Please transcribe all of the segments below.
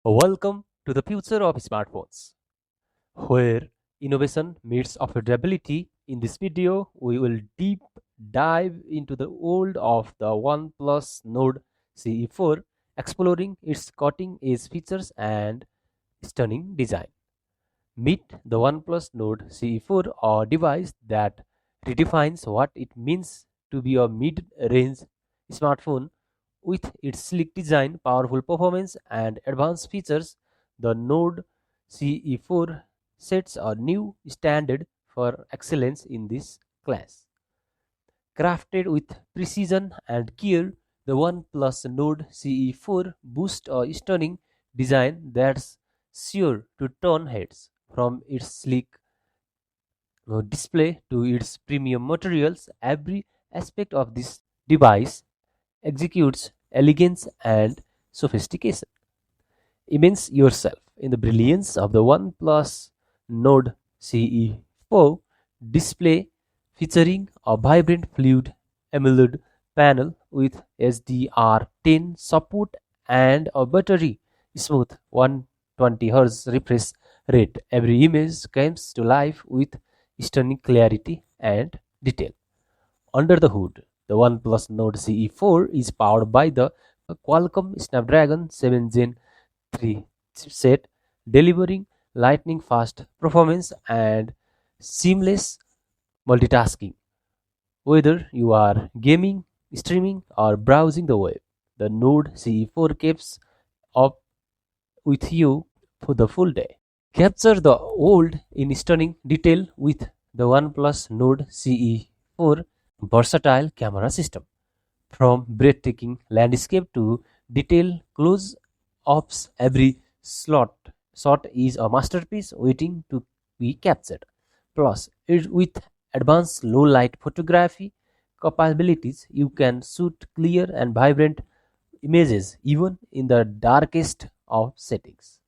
Welcome to the future of smartphones, where innovation meets affordability. In this video, we will deep dive into the world of the OnePlus Nord CE4, exploring its cutting-edge features and stunning design. Meet the OnePlus Nord CE4, a device that redefines what it means to be a mid-range smartphone. With its sleek design, powerful performance, and advanced features, the Node CE4 sets a new standard for excellence in this class. Crafted with precision and care, the OnePlus Nord CE4 boasts a stunning design that's sure to turn heads. From its sleek display to its premium materials, every aspect of this device executes elegance and sophistication. Immerse yourself in the brilliance of the OnePlus Nord CE4 display, featuring a vibrant fluid AMOLED panel with HDR10 support and a buttery smooth 120Hz refresh rate. Every image comes to life with stunning clarity and detail. Under the hood, the OnePlus Nord CE4 is powered by the Qualcomm Snapdragon 7 Gen 3 chipset, delivering lightning-fast performance and seamless multitasking. Whether you are gaming, streaming, or browsing the web, the Nord CE4 keeps up with you for the full day. Capture the world in stunning detail with the OnePlus Nord CE4 versatile camera system. From breathtaking landscape to detailed close-ups, every shot is a masterpiece waiting to be captured. Plus, with advanced low-light photography capabilities, you can shoot clear and vibrant images even in the darkest of settings.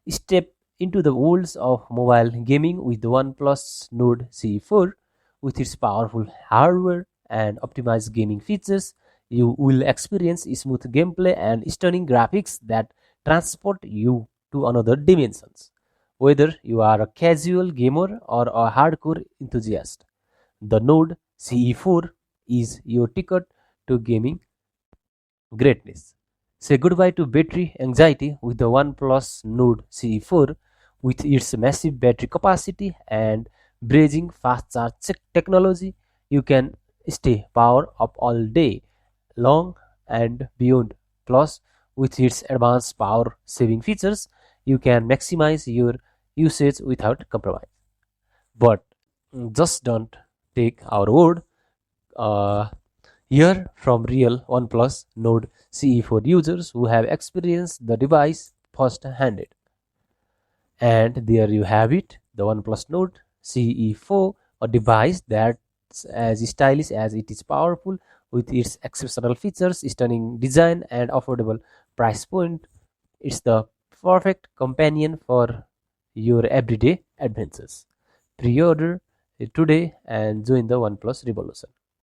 Step into the worlds of mobile gaming with the OnePlus Nord CE4. With its powerful hardware and optimized gaming features, you will experience smooth gameplay and stunning graphics that transport you to another dimensions. Whether you are a casual gamer or a hardcore enthusiast, the Node CE4 is your ticket to gaming greatness. Say goodbye to battery anxiety with the OnePlus Nord CE4. With its massive battery capacity and blazing fast charge technology, you can stay power up all day long and beyond. Plus, with its advanced power saving features, you can maximize your usage without compromise. But just don't take our word. Uh, Hear from real OnePlus Nord CE4 users who have experienced the device first-handed. And there you have it, the OnePlus Nord CE4, a device that's as stylish as it is powerful, with its exceptional features, stunning design, and affordable price point. It's the perfect companion for your everyday adventures. Pre-order it today and join the OnePlus revolution.